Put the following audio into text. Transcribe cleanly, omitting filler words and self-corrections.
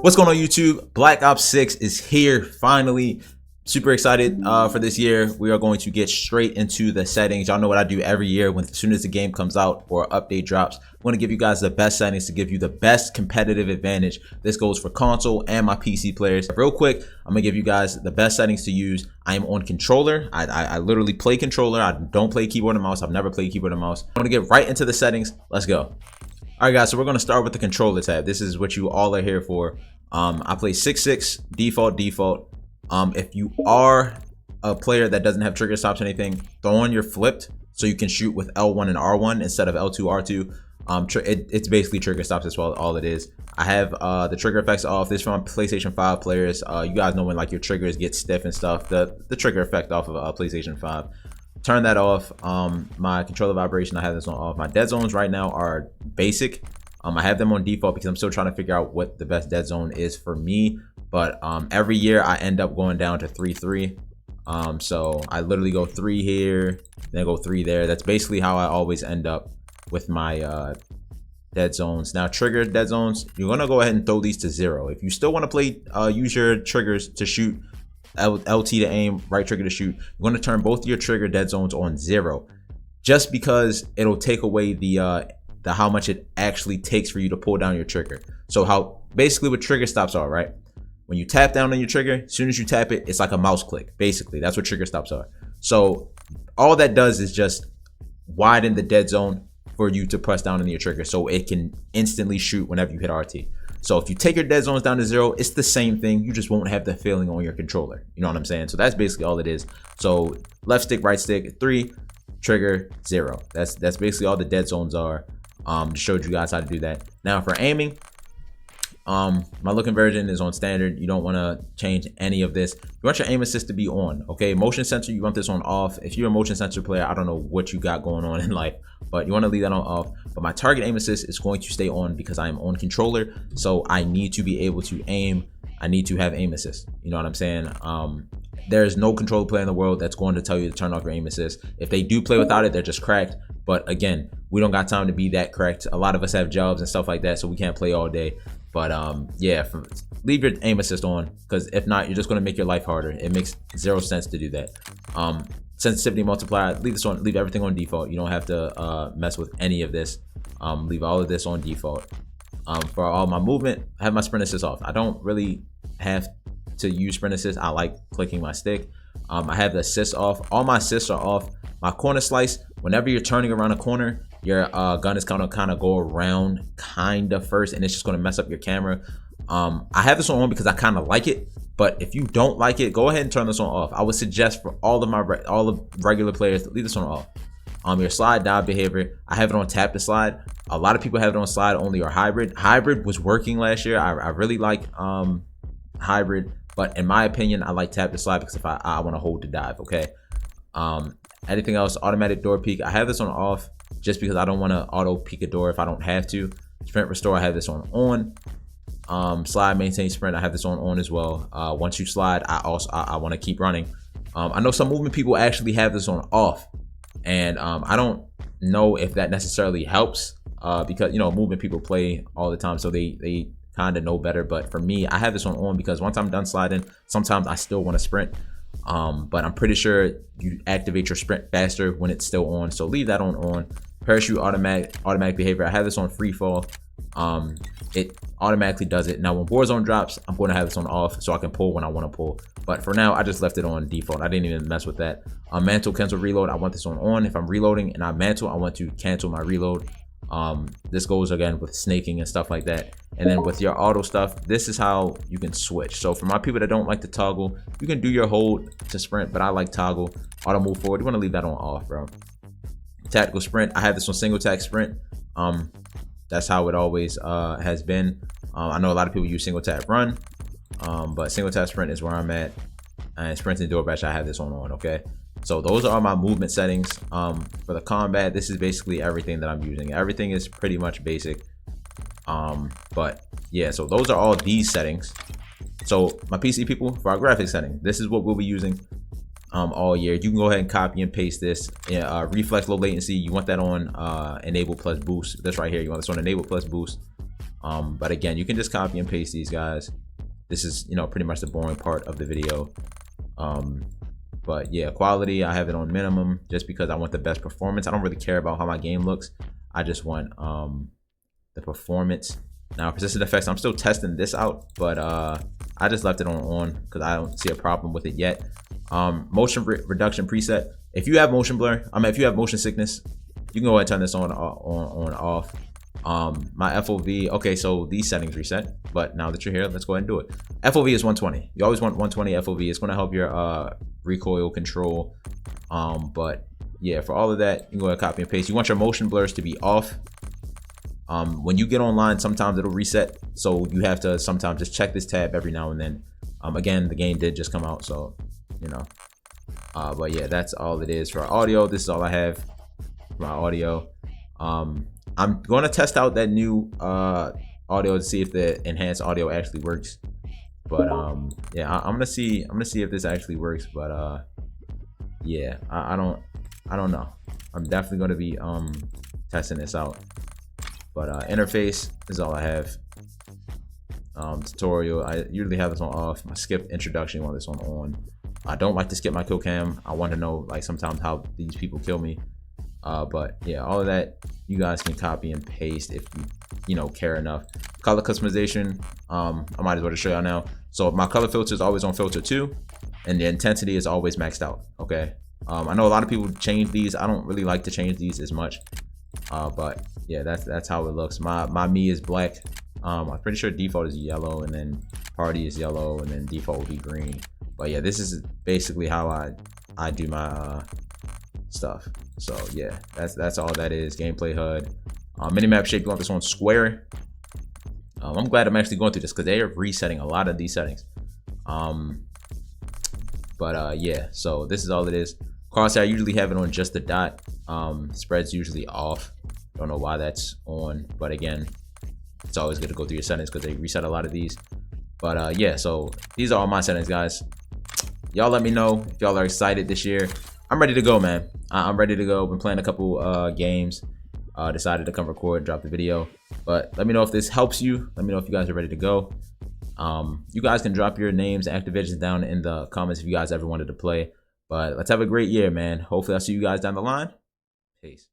What's going on YouTube? Black Ops 6 is here finally. Super excited for this year. We are going to get straight into the settings. Y'all know what I do every year when as soon as the game comes out or update drops. I want to give you guys the best settings to give you the best competitive advantage. This goes for console and my PC players. Real quick, I'm gonna give you guys the best settings to use. I am on controller. I literally play controller. I don't play keyboard and mouse. I've never played keyboard and mouse. I'm gonna get right into the settings. Let's go. All right guys, so we're going to start with the controller tab. This is what you all are here for. I play 6.6 default. If you are a player that doesn't have trigger stops or anything, throw on your flipped so you can shoot with L1 and R1 instead of L2, R2. It's basically trigger stops as well, all it is. I have the trigger effects off. This is from PlayStation 5 players. You guys know when like your triggers get stiff and stuff, the trigger effect off of PlayStation 5. Turn that off. My controller vibration, I have this on off. My dead zones right now are basic. I have them on default because I'm still trying to figure out what the best dead zone is for me. But every year I end up going down to 3-3. So I literally go 3 here, then go 3 there. That's basically how I always end up with my dead zones. Now trigger dead zones, you're gonna go ahead and throw these to 0. If you still want to play, use your triggers to shoot, LT to aim, right trigger to shoot, you're going to turn both your trigger dead zones on 0, just because it'll take away the how much it actually takes for you to pull down your trigger. So how basically what trigger stops are, right? When you tap down on your trigger, as soon as you tap it, it's like a mouse click. Basically, that's what trigger stops are. So all that does is just widen the dead zone for you to press down on your trigger so it can instantly shoot whenever you hit RT. So if you take your dead zones down to 0, it's the same thing. You just won't have the feeling on your controller. You know what I'm saying? So that's basically all it is. So left stick, right stick, 3, trigger 0. That's basically all the dead zones are. Showed you guys how to do that. Now for aiming, my looking version is on standard. You don't want to change any of this. You want your aim assist to be on. Okay, motion sensor, you want this on off. If you're a motion sensor player, I don't know what you got going on in life, but you want to leave that on off. But my target aim assist is going to stay on because I am on controller, so I need to be able to aim. I need to have aim assist. You know what I'm saying? There's no controller player in the world that's going to tell you to turn off your aim assist. If they do play without it, they're just cracked. But again, we don't got time to be that cracked. A lot of us have jobs and stuff like that, so we can't play all day. But yeah, leave your aim assist on, because if not, you're just going to make your life harder. It makes 0 sense to do that. Sensitivity multiplier, leave this on, leave everything on default. You don't have to mess with any of this. Leave all of this on default. For all my movement, I have my sprint assist off. I don't really have to use sprint assist. I like clicking my stick. I have the assist off. All my assists are off. My corner slice, whenever you're turning around a corner, your gun is gonna kind of go around first, and it's just gonna mess up your camera. I have this on because I kind of like it, but if you don't like it, go ahead and turn this on off. I would suggest for all the regular players, leave this on off. Your slide dive behavior, I have it on tap to slide. A lot of people have it on slide only or hybrid. Hybrid was working last year. I really like hybrid, but in my opinion, I like tap to slide because if I want to hold the dive. Okay. Anything else? Automatic door peek, I have this on off just because I don't want to auto peek a door if I don't have to. Sprint restore, I have this on. Slide maintain sprint, I have this on as well. Once you slide, I want to keep running. I know some movement people actually have this on off, and I don't know if that necessarily helps because you know movement people play all the time, so they kind of know better. But for me, I have this on because once I'm done sliding, sometimes I still want to sprint. But I'm pretty sure you activate your sprint faster when it's still on, so leave that on. Parachute automatic behavior, I have this on free fall. It automatically does it. Now when Warzone drops, I'm going to have this on off so I can pull when I want to pull, but for now I just left it on default. I didn't even mess with that. Mantle cancel reload, I want this on. If I'm reloading and I mantle, I want to cancel my reload. This goes again with snaking and stuff like that. And then with your auto stuff, this is how you can switch. So for my people that don't like to toggle, you can do your hold to sprint, but I like toggle. Auto move forward, you want to leave that on off, bro. Tactical sprint, I have this on single tack sprint. That's how it always has been. I know a lot of people use single tap run, but single tap sprint is where I'm at. And sprint and door bash, I have this on. Okay, so those are my movement settings. For the combat, this is basically everything that I'm using. Everything is pretty much basic. But yeah, so those are all these settings. So my PC people, for our graphics setting, this is what we'll be using all year. You can go ahead and copy and paste this. Reflex low latency, you want that on enable plus boost. This right here, you want this on enable plus boost. But again, you can just copy and paste these guys. This is, you know, pretty much the boring part of the video. But yeah, quality, I have it on minimum just because I want the best performance. I don't really care about how my game looks. I just want the performance. Now, persistent effects, I'm still testing this out, but I just left it on because I don't see a problem with it yet. Motion reduction preset. If you have motion blur, if you have motion sickness, you can go ahead and turn this on off. My FOV, okay, so these settings reset, but now that you're here, let's go ahead and do it. FOV is 120. You always want 120 FOV. It's going to help your recoil control. But yeah, for all of that, you can go ahead and copy and paste. You want your motion blurs to be off. When you get online, sometimes it'll reset, so you have to sometimes just check this tab every now and then. Again, the game did just come out, so you know. But yeah, that's all it is for our audio. This is all I have for my audio. I'm going to test out that new audio to see if the enhanced audio actually works. But yeah, I'm gonna see if this actually works. But yeah, I don't know. I'm definitely gonna be testing this out. But interface is all I have. Tutorial, I usually have this on off. My skip introduction, you want this on. I don't like to skip my kill cam. I want to know like sometimes how these people kill me. But yeah, all of that you guys can copy and paste if you know care enough. Color customization, I might as well just show y'all now. So my color filter is always on filter 2, and the intensity is always maxed out. Okay. I know a lot of people change these. I don't really like to change these as much. But yeah, that's how it looks. My me is black. I'm pretty sure default is yellow, and then party is yellow, and then default will be green. But yeah, this is basically how I do my stuff. So yeah, that's all that is. Gameplay HUD, minimap shape. You want this on square. I'm glad I'm actually going through this because they are resetting a lot of these settings. But yeah, so this is all it is. Crosshair, I usually have it on just the dot. Spread's usually off. Don't know why that's on, but again, it's always good to go through your settings because they reset a lot of these. But yeah, so these are all my settings, guys. Y'all let me know if y'all are excited this year. I'm ready to go, man. I'm ready to go. Been playing a couple games. Decided to come record and drop the video. But let me know if this helps you. Let me know if you guys are ready to go. You guys can drop your names and activations down in the comments if you guys ever wanted to play. But let's have a great year, man. Hopefully I'll see you guys down the line. Peace.